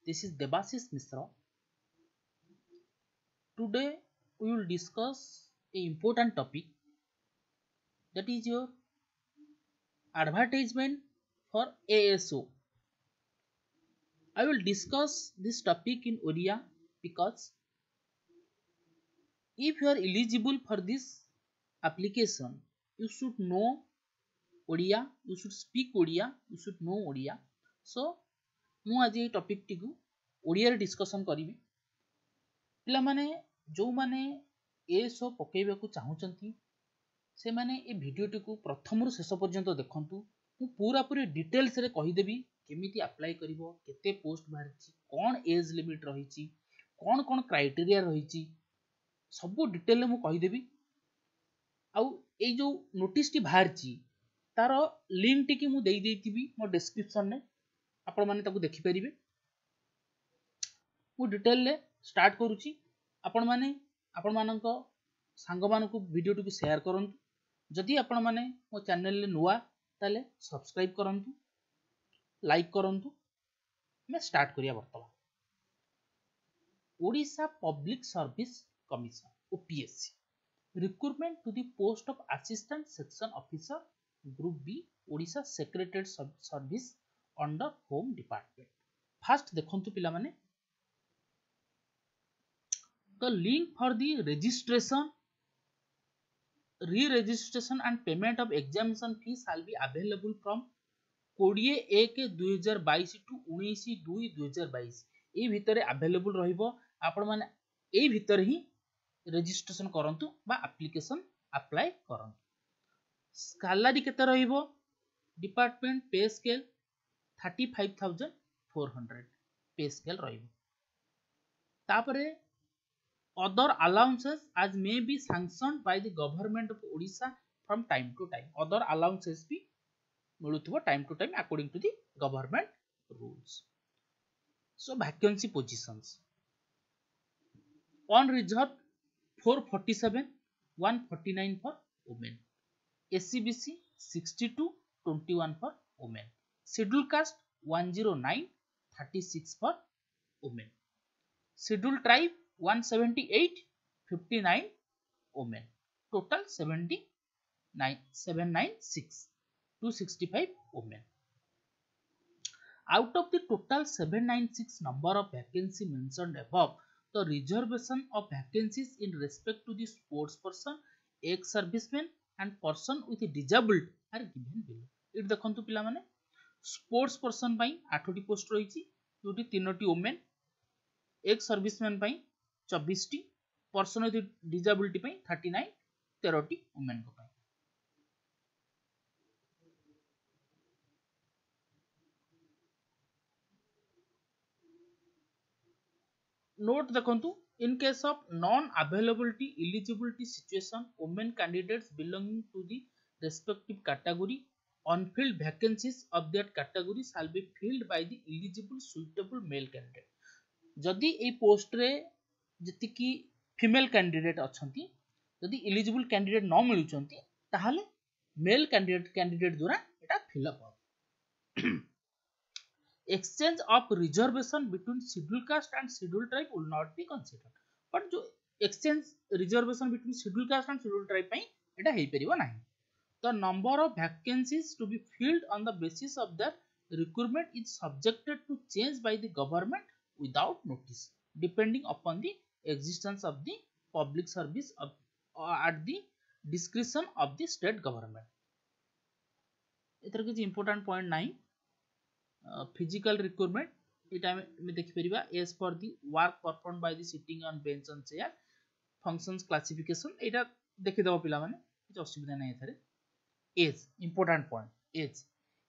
This is Debashis Mishra. Today we will discuss a important topic, that is your advertisement for ASO. I will discuss this topic in Oriya because if you are eligible for this application, you should know Oriya, you should speak Oriya, you should know Oriya. So ମୁଁ ଆଜି এই topic টিକୁ ଓଡ଼ିଆରେ discussion କରିବି। ପିଲାମାନେ ଯେଉଁମାନେ ASO ପକେଇବାକୁ ଚାହୁଁଛନ୍ତି ସେମାନେ ଏ ଭିଡ଼ିଓଟିକୁ ପ୍ରଥମରୁ ଶେଷ ପର୍ଯ୍ୟନ୍ତ ଦେଖନ୍ତୁ। ମୁଁ ପୁରାପୁରି ଡିଟେଲ୍ସରେ କହିଦେବି କେମିତି ଆପ୍ଲାଏ କରିବ, କେତେ ପୋଷ୍ଟ ବାହାରିଛି, କ'ଣ ଏଜ୍ ଲିମିଟ୍ ରହିଛି, କ'ଣ କ'ଣ କ୍ରାଇଟେରିଆ ରହିଛି, ସବୁ ଡିଟେଲରେ ମୁଁ କହିଦେବି। ଆଉ ଏଇ ଯେଉଁ ନୋଟିସଟି ବାହାରିଛି ତାର ଲିଙ୍କ ଟିକି ମୁଁ ଦେଇଥିବି ମୋ ଡେସ୍କ୍ରିପସନରେ, ଆପଣମାନେ ତାକୁ ଦେଖିପାରିବେ। ମୁଁ ଡିଟେଲରେ ଷ୍ଟାର୍ଟ କରୁଛି। ଆପଣମାନେ ଆପଣମାନଙ୍କ ସାଙ୍ଗମାନଙ୍କୁ ଭିଡ଼ିଓଟିକୁ ସେୟାର କରନ୍ତୁ। ଯଦି ଆପଣମାନେ ମୋ ଚ୍ୟାନେଲରେ ନୂଆ ତାହେଲେ ସବସ୍କ୍ରାଇବ୍ କରନ୍ତୁ, ଲାଇକ୍ କରନ୍ତୁ। ଆମେ ଷ୍ଟାର୍ଟ କରିବା ବର୍ତ୍ତମାନ। Odisha public service commission OPSC recruitment to the post of assistant section officer group B Odisha secretariat service under home department. First देखंतु पिला माने the link for the registration, re-registration and payment of examination fee shall be available from 20/1/2022 to 19/2/2022 ए भितरे available रहिबो। आपण माने ए भितरे ही registration करंतु बा एप्लीकेशन अप्लाई करंतु। सैलरी केते रहिबो? डिपार्टमेंट पे स्केल 35,400 पे स्केल रहिबो। तापरे other allowances as may be sanctioned by the government of Odisha from time to time. Other allowances भी मिलुथबो time to time according to the government rules. So vacancy positions on reserve 447, 149 for women, SCBC 62-21 for women, schedule caste 109, 36 for women, schedule tribe 178, 59 women, total 796, 265 women. Out of the total 796 number of vacancy mentioned above, the reservation of vacancies in respect to the sports person, ex-servicemen and person with disabled are given below. इट देखंतु पिला माने sports person पाई 8टी post रही, जोटी 3टी women, ex serviceman पाई 24टी, पर्सन विथ डिसेबिलिटी पाई 39, 13टी वुमेन को पाई। नोट देखंतु, in case of non availability eligibility situation, women candidates belonging to the respective category unfilled vacancies of that category shall be filled by the eligible suitable male candidate. जदि ए post रे जतिकी female candidate अछंती, जदि eligible candidate न मिलुचंती ताहाले mail candidate द्वारा एटा fill up हो। Exchange of reservation between schedule caste and schedule tribe will not be considered. But जो exchange reservation between schedule caste and schedule tribe पई एटा हेई परिबो नाही। The number of vacancies to be filled on the basis of their recruitment is subjected to change by the government without notice, depending upon the existence of the public service at the discretion of the state government. इधर किसी important point नहीं। Physical requirement इटा में देखि परिबा as per the work performed by the sitting on bench and chair, functions classification इटा देखि दबो पिला माने, किछ असुविधा नहीं एथरे। Age, important point, age.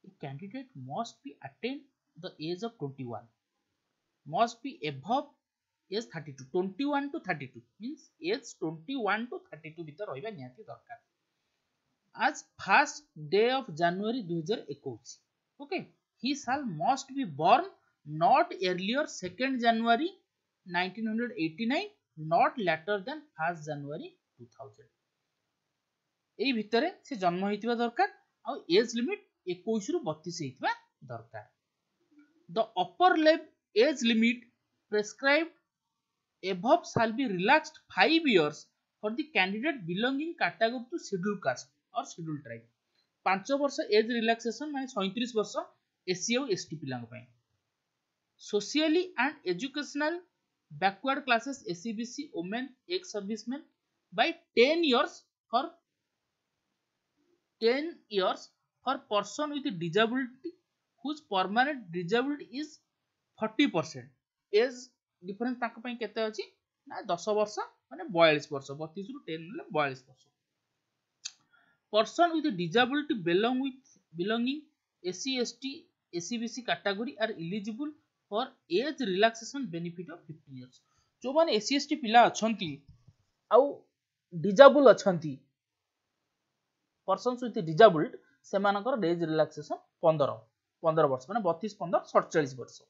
A candidate must be attained the age of 21, must be above age 32, 21 to 32 means age 21 to 32 भीतर रहिबा निहाती दरकार। As first day of January 2021, okay, he shall must be born not earlier 2nd January 1989, not later than 1st January 2000। ए भितरे से जन्म होइतिबा दरकार आ age limit 21 रु 32 होइतिबा दरकार। The upper age limit prescribed above shall be relaxed 5 years for the candidate belonging category to scheduled caste or scheduled tribe. 5 वर्ष age relaxation माने 37 वर्ष SC और एसटी पिलांग पई. Socially and educational backward classes SCBC women ex serviceman by 10 years for 10 years for person with disability whose permanent disability is 40%. Age difference ताको पई केते अछि ना 10 वर्ष माने 42 वर्ष 32 रु 10 ले 42 वर्ष. Person with disability belonging SC ST SCBC category are eligible for age relaxation benefit of 15 years. जो माने SC ST पिला अछंती आउ डिजाबल अछंती पर्सन्स विथ डिजाबल्ड सेमानकर एज रिलैक्सेशन 15 वर्ष माने 32 15 47 वर्ष.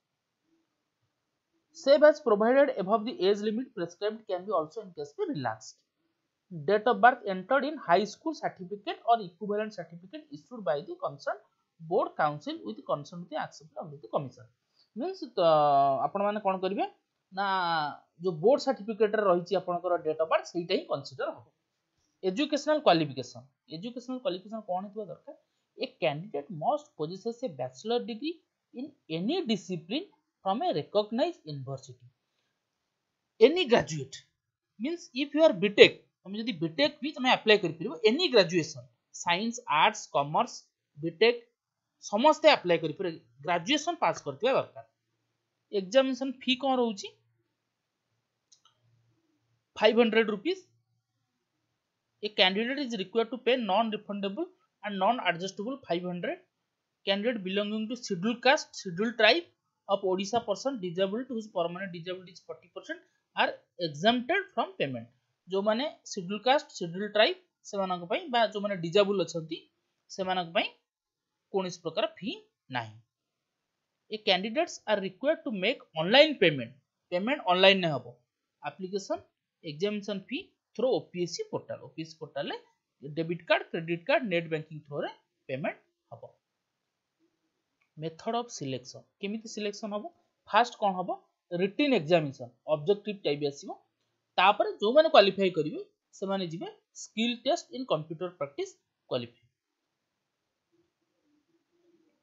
Save as provided above the age limit prescribed can be also in case be relaxed. Date of birth entered in high school certificate or equivalent certificate issued by the concerned board council with consent the accepted of the commission. Means आपण माने कोन करिवे ना जो board certificate रे रहिछि आपनकर date of birth सेटा ही consider हो. एजुकेशनल क्वालिफिकेशन कोन हेतु दरकार. A candidate must possesses A bachelor degree in any discipline from a recognized university. Any graduate means if you are BTech तुम यदि BTech भी तुम अप्लाई कर परिबो any graduation science arts commerce BTech समस्त apply कर परिबो ग्रेजुएशन पास करथिबा दरकार. एग्जामिनेशन फी कोन रहउची 500 rupees. A candidate is required to pay non refundable and non adjustable 500. Candidate belonging to scheduled caste scheduled tribe of Odisha person disabled whose permanent disability is 40% are exempted from payment. जो माने scheduled caste scheduled tribe से मानक पई बा जो माने disable अछंती से मानक पई कोनिस प्रकार फी नाही. ए candidates are required to make online payment online ने हबो. Application examination fee through OPSC portal ले debit card credit card net banking through रे पेमेंट हबो. मेथड ऑफ सिलेक्शन केमिति सिलेक्शन हबो. फास्ट कोन हबो रिटन एग्जामिनेशन ऑब्जेक्टिव टाइप आसीबो. तापर जो माने क्वालिफाई करिवे से माने जिवे skill test in computer practice qualify.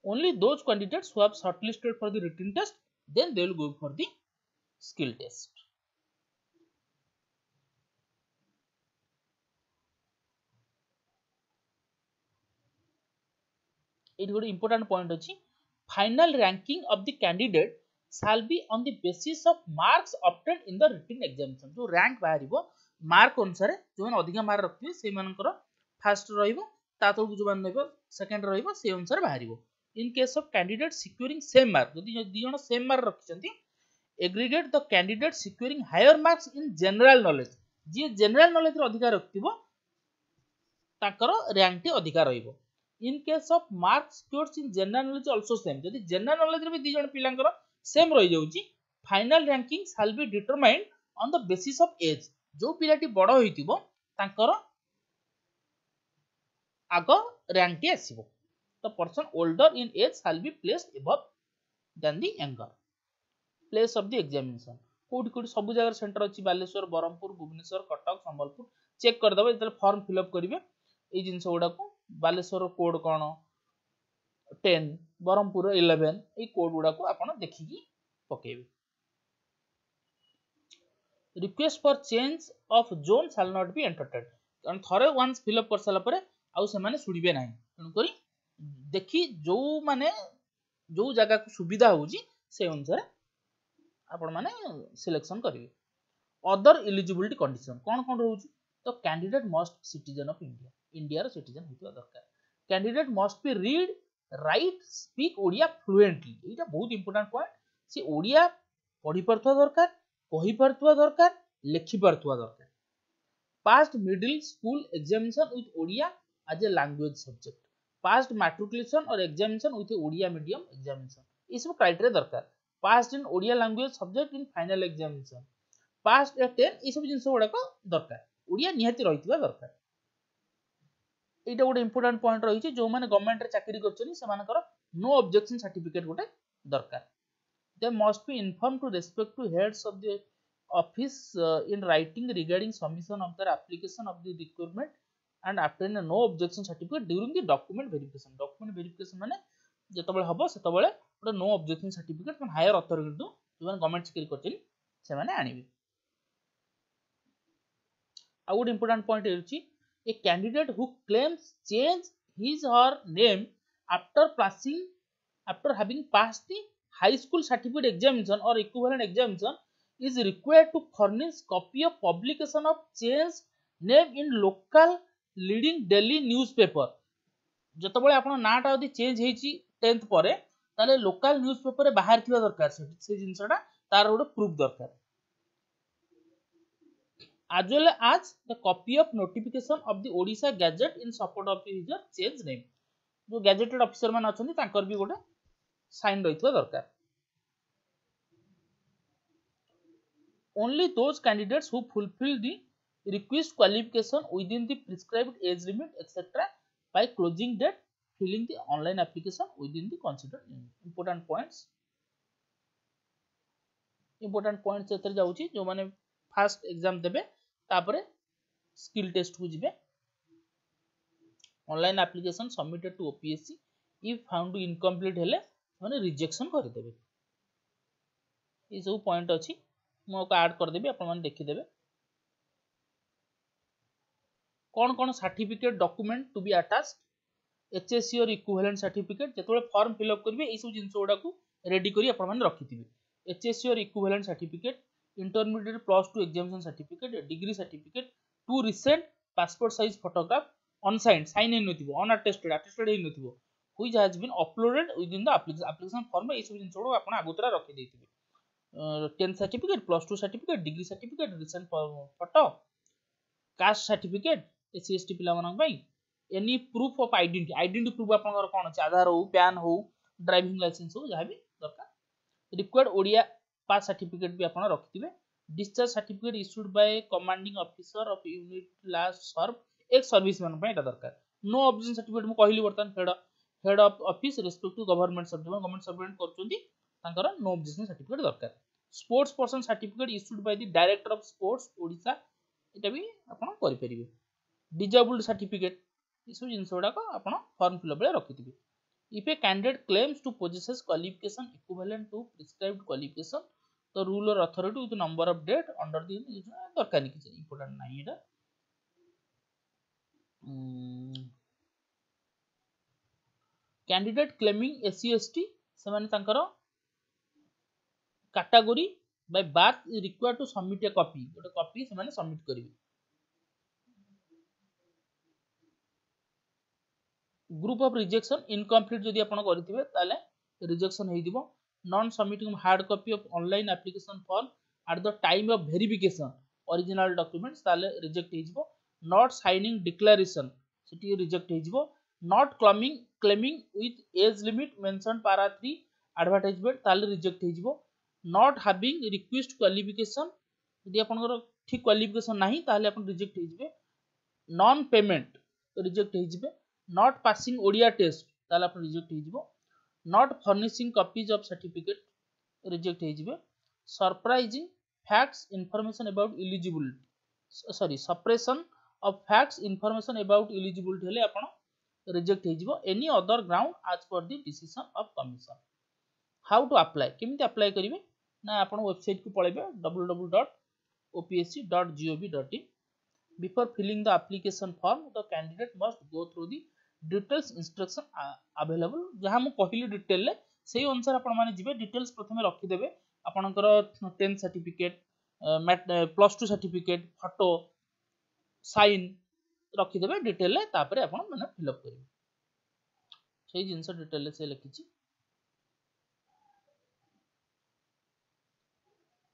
Only those candidates who have shortlisted for the written test then they will go for the skill test. It would important point अछि. Final ranking of the candidate shall be on the basis of marks obtained in the written examination. जो rank बाहरिबो mark अनुसार जो माने अधिक mark रखिबे से मानकर first रहिबो ता तळकु जो माने नेबो सेकंड रहिबो से अनुसार बाहरिबो. In case of candidate securing same mark यदि दी जण सेम मार्क रखिसंती aggregate the candidate securing higher marks in general knowledge जे जनरल नॉलेज रे अधिकार रखिबो ताकर रैंक टी अधिकार रहिबो. In case of marks secured in general knowledge also same यदि जनरल नॉलेज रे भी दी जण पिलांकर सेम रहि जाउची final ranking shall be determined on the basis of age. जो पिलाटी बड़ होइतिबो ताकर आगो रैंक टी आसीबो. The person older in age shall be placed above than the younger. Place of the examination कोठी कोठी सब जगह सेंटर अछि बालेश्वर बरहमपुर भुवनेश्वर कटक संबलपुर चेक कर दबे जतले फॉर्म फिल अप करिवे ए जिंस गुडा को बालेश्वर कोड कोन 10 बरहमपुर 11 ए कोड गुडा को आपण देखि की पकेबे. Request for change of zone shall not be entertained कारण थरे वंस फिल अप कर साला परे आउ से माने सुडिबे नाही तन करी देखि जो माने जो जगह को सुविधा होजी से अनुसार आपण माने सिलेक्शन करिवे. अदर एलिजिबिलिटी कंडीशन कोन कोन रहउची तो candidate must citizen of India रो सिटीजन होइतो दरकार. Candidate must be read write speak Odia fluently एटा बहुत इंपोर्टेंट पॉइंट. से ओडिया पढी परथवा दरकार कहि परथवा दरकार लिखि परथवा दरकार. Passed middle school examination with Odia as a language subject. Passed matriculation or examination with Odia medium examination ये सब क्राइटेरिया दरकार. Passed in Odia language subject in final examination passed ए 10 ये सब जिंस गुडा को दरकार. ओडिया निहाती रहितबा दरकार. एटा गोटे इंपोर्टेंट पॉइंट रहिछि जो माने गवर्नमेंट रे चाकरी करछनी से मानकर नो ऑब्जेक्शन सर्टिफिकेट गोटे दरकार. they must be informed to respect to heads of the office in writing regarding submission of their application of the requirement and obtain a no objection certificate during the document verification. Document verification माने ଯେତେବେଳେ ହବ ସେତେବେଳେ ଗୋଟେ no objection certificate from higher authority to ଯୋଉମାନେ government ଚାକିରି କରିଛନ୍ତି ସେମାନେ ଆଣିବେ। ଆଉ ଗୋଟେ important point ହେଉଛି a candidate who claims change his or her name after having passed the high school certificate examination or equivalent examination is required to furnish copy of publication of change name in local leading daily newspaper। ଯେତେବେଳେ ଆପଣ ନାଁଟା ଯଦି change ହେଇଛି 10th ପରେ ତାହେଲେ local news ପେପରରେ ବାହାରି ଥିବା ଦରକାର ସେ ଜିନିଷଟା ତାର ଗୋଟେ ପ୍ରୁଫ ଦରକାର। as well as the copy of notification of the Odisha Gazette in support of his change name। जो gazetted officer मान अछंती तांकर भी गोटे साइन रहितवा दरकार। only those candidates who fulfill the requisite qualification within the prescribed age limit etc by closing date filling the online application within the considered limit। important points एतर जाउची जो माने first exam देबे तापरे स्किल टेस्ट को जिबे online application submitted to OPSC if found incomplete हेले माने rejection कर देबे। ये सब पॉइंट अछि मो को ऐड कर देबे अपन माने देखि देबे कोन कोन certificate document to be attached HSC or equivalent certificate जेतोले फॉर्म फिल अप करबे ए सब जिंस ओडा को रेडी करी अपन माने रखिथिबे। HSC or equivalent certificate intermediate +2 examination certificate degree certificate 2 recent passport size photograph unsigned sign इन नथिबो अनअटेस्टेड अटेस्टेड इन नथिबो which has been uploaded within the application form ए सब जिंस ओडा अपन आगुतरा रखि देथिबे। 10 certificate +2 certificate degree certificate recent photo caste certificate SC पिला मनन भाई any proof of identity proof आपनकर कोन अछि आधार हो पैन हो ड्राइविंग लाइसेंस हो जहां भी दरकार। रिक्वायर्ड ओडिया पास सर्टिफिकेट भी आपण रखिथिबे। Discharge certificate issued by commanding officer of unit last serve एक सर्विस मैन पे एटा दरकार। नो ऑब्जेक्शन सर्टिफिकेट मु कहली बर्तन head of office respect to government service government servant करचोंदी तांकर नो ऑब्जेक्शन सर्टिफिकेट दरकार। Sports person certificate issued by the director of sports Odisha एटा भी आपण करि परिबे। डिजेबल्ड सर्टिफिकेट ई सब जिंसोडा को आपण फॉर्म फिल अप रे रखिथिबे। If a candidate claims to possess qualification equivalent to prescribed qualification, the rule or authority with number of date under the दरकार नहीं किसी important नहीं एटा। Candidate claiming SC ST से माने तांकर category by birth is required to submit a copy गोटे copy से माने सबमिट करिवे। ग्रुप ऑफ रिजेक्शन इनकम्प्लीट जदि आपण करथिबे ताले रिजेक्शन हेइ दिबो। Non submitting hard copy of online application form at the time of verification original documents ताले रिजेक्ट हेइ दिबो। Not signing declaration city reject हेइ दिबो। Not claiming with age limit mention पारा 3 एडवर्टाइजमेंट ताले रिजेक्ट हेइ दिबो। नॉट हैविंग रिक्वेस्ट क्वालिफिकेशन यदि आपनकर ठीक क्वालिफिकेशन नाही ताले आपण रिजेक्ट हेइ दिबे। नॉन पेमेंट रिजेक्ट हेइ दिबे। Not passing ओडिया टेस्ट ताला अपन रिजेक्ट हेइ जिवो। Not furnishing copies of certificate reject हेइ जिवो। Surprising facts information about eligibility suppression of facts information about eligibility हेले अपन रिजेक्ट हेइ जिवो। Any other ground as per the decision of commission। How to apply केमिति apply करिवे ना अपन website को पळेबे www.opsc.gov.in। Before filling the application form the candidate must go through the details instruction available जहां मु कहली डिटेल ले सेही अनुसार आपण माने जिवे डिटेल्स प्रथमे रखि देबे आपनकर 10 सर्टिफिकेट +2 सर्टिफिकेट फोटो साइन रखि देबे डिटेल ले तापरे आपण माने फिल अप करिवे सेही जिंस डिटेल ले से लिखिछि।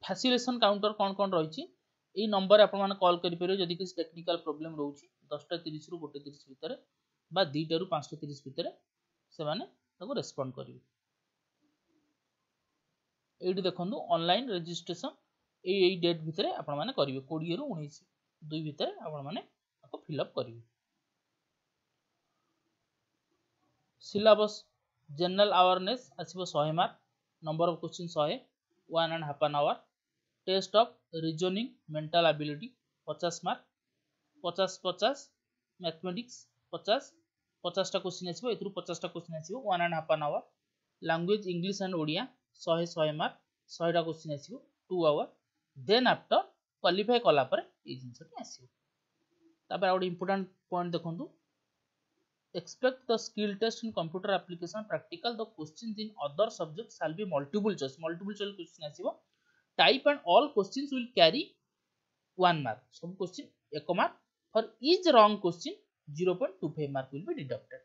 फैसिलिटेशन काउंटर कोन कोन रहिछि एई नंबर आपण माने कॉल करि परियो जदि किछ टेक्निकल प्रॉब्लम रहउछि 10:30 रु 1:30 भितर बा 2 रु 5:30 भितर से माने ताको रेस्पोंड करिवे। एडी देखंदु ऑनलाइन रजिस्ट्रेशन एई डेट भितर आपण माने करिवे 20 रु 19 2 भितर आपण माने ताको फिल अप करिवे। सिलेबस जनरल अवेयरनेस आसीबो 100 mark. Number of question 100 1.5 an hour test of reasoning mental ability 50 mark 50 mathematics 50 50टा क्वेश्चन आसीबो एथुरु 50टा क्वेश्चन आसीबो 1.5 an hour language English and Odia 100 mark 100टा क्वेश्चन आसीबो 2 आवर देन आफ्टर क्वालिफाई कला पर ए जिंसटी आसीबो तापर आउट इंपोर्टेंट पॉइंट देखंतु expect the skill test in computer application practical the questions in other subjects shall be multiple choice question आसीबो type and all questions will carry 1 mark सब question 1 mark for each wrong question 0.25 mark will be deducted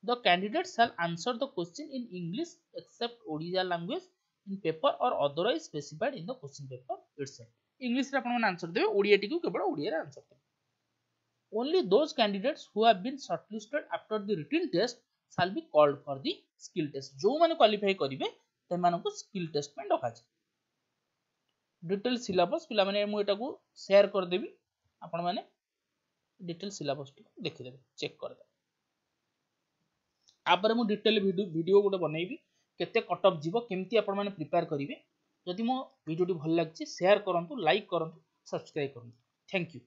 the candidate shall answer the question in English except Odia language in paper or otherwise specified in the question paper itself English रे आपण answer देबे Odia T को केवल ओडिया रे answer देबे only those candidates who have been shortlisted after the written test shall be called for the skill test जो माने qualify करिवे ते मानको स्किल टेस्ट में डका छै डिटेल सिलेबस पिला माने मु एटा को शेयर कर देबी आपण माने डिटेल सिलेबस टी देखि देबे चेक कर दे आपर मु डिटेल वीडियो गोटे बनैबी केते कट ऑफ जीवो केमती आपण माने प्रिपेयर करिवे जदि मो वीडियो टी भल लागछि शेयर करंतु लाइक करंतु सब्सक्राइब करंतु थैंक यू